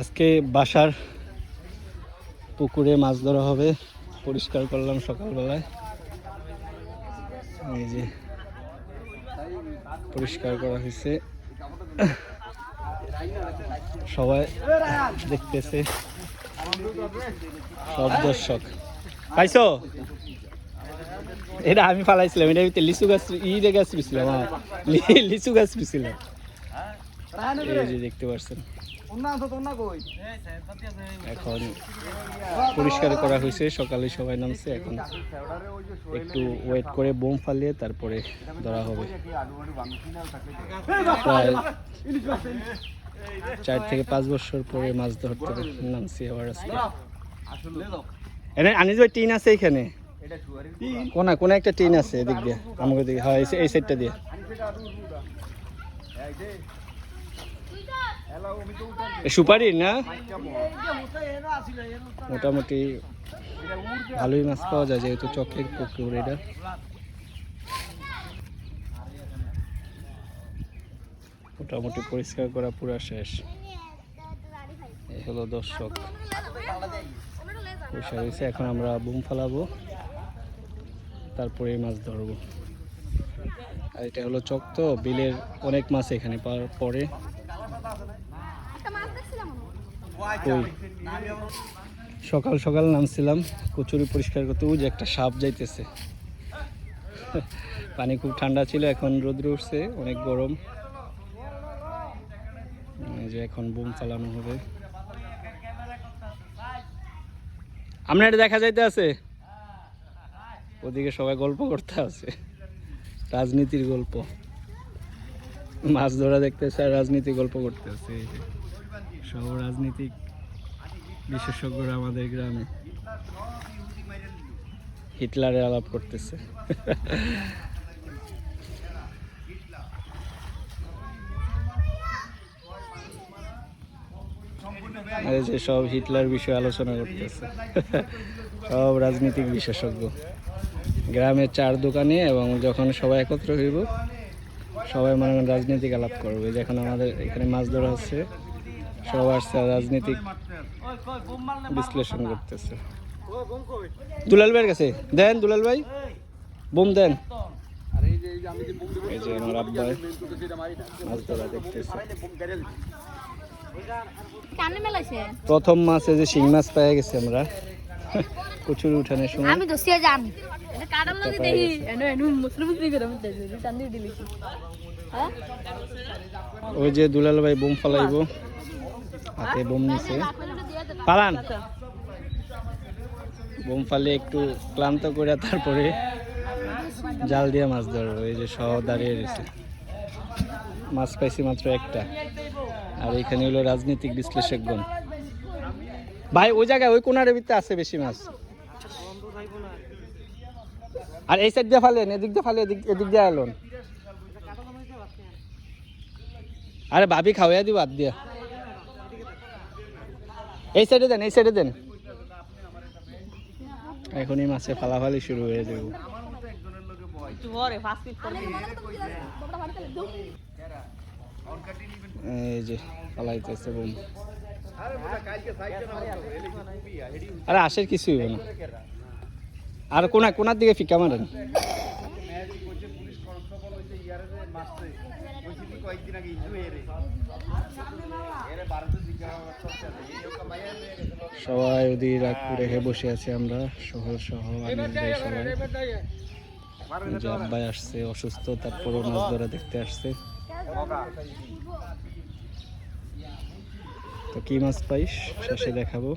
আজকে বাসার পুকুরে মাছ ধরা হবে, পরিষ্কার করলাম সকালবেলায়। এই যে পরিষ্কার করা হয়েছে, সবাই দেখতেছে, সব দর্শক। পাইছো? এটা আমি ফালাইছিলাম, এটা লিচু গাছ গাছ পিছিলাম, লিচু গাছ পিছিলাম। এই যে দেখতে পাচ্ছেন, এখন পরিষ্কার করা হয়েছে, সকালে সবাই নামছে। এখন একটু ওয়েট করে বোম ফালিয়ে তারপরে ধরা হবে। প্রায় 4 থেকে 5 বছর পরে মাছ ধরতে নামছি আবার আজকে। আনিস ভাই টিন আছে এখানে, কোন একটা টিন আছে এদিক দিয়ে, আমাকে দিকে, হ্যাঁ এই সাইডটা দিয়ে। সুপারি না, মোটামুটি ভালোই মাছ পাওয়া যায়, যেহেতু চকের পুকুর। এটা মোটামুটি পরিষ্কার করা পুরো শেষ। এই হলো দর্শক, পরিষ্কার হয়েছে। এখন আমরা বুম ফালাবো, তারপরে মাছ ধরবো। আর এটা হলো চক, তো বিলের অনেক মাছ এখানে পড়ে। সকাল সকাল নামছিলাম কচুরি পরিষ্কার করতে, ওই যে একটা সাপ যাইতেছে। পানি খুব ঠান্ডা ছিল, এখন রোদ্র উঠছে, অনেক গরম। এই যে এখন বুম চালানো হবে। আপনার দেখা যাইতে আছে, ওদিকে সবাই গল্প করতে আছে, রাজনীতির গল্প। মাছ ধরা দেখতেছে আর রাজনীতি গল্প করতে আছে। এই যে সব রাজনীতিক বিশেষজ্ঞরা আমাদের গ্রামে হিটলারের আলাপ করতেছে। এই যে সব হিটলার বিষয়ে আলোচনা করতেছে, সব রাজনীতিক বিশেষজ্ঞ। গ্রামের 4 দোকানে, এবং যখন সবাই একত্র হইব সবাই মনে করেন রাজনীতিক আলাপ করবে। যখন আমাদের এখানে মাছ ধরা হচ্ছে, সব আসছে রাজনীতিক বিশ্লেষণ করতেছে। দুলাল ভাইয়ের কাছে দেন, দুলাল ভাই বোম দেন। এই যে আমার আব্বাই মাছ ধরা দেখতেছে। প্রথম মাছ এই যে শিং মাছ পেয়ে গেছে আমরা কচুরি উঠানের সময়। আমি দোষিয়া জান, এটা কাটার লাগি দেই এনো মুসলিম করে আমি দেই টান দিয়ে দিলি। হ্যাঁ, ওই যে দুলাল ভাই বোম ফালাইবো, হাতে বোম নিছে, পালান। বোম ফালিয়ে একটু ক্লান্ত করে তারপরে জাল দিয়ে মাছ ধরবো। এই যে সহ দাঁড়িয়ে রয়েছে, মাছ পাইছি মাত্র একটা। আর এখানে হলো রাজনৈতিক বিশ্লেষকগণ। ভাই ওই জায়গায় ওই কোনার ভিতরে আছে বেশি মাছ। আর এই সাইড দিয়ে ফালেন, এদিক দিয়ে ফালে, এদিক দিয়ে এলন। আরে ভাবি খাওয়াই দিব হাত দিয়া। এই সাইডে দেন, এই সাইডে দেন। এখনই মাছে ফালাফালি শুরু হয়ে যাবে। এই যে ফালাইতেছে বোম। আরে আশের কিছুই হবে না। আর কোনার দিকে ফিকা মারেন। সবাই ওদিকে রাগ করে বসে আছে, আমরা সবাই আব্বাই আসছে অসুস্থ, তারপরও মাছ ধরা দেখতে আসছে। তো কি মাছ পাইস শেষে দেখাবো।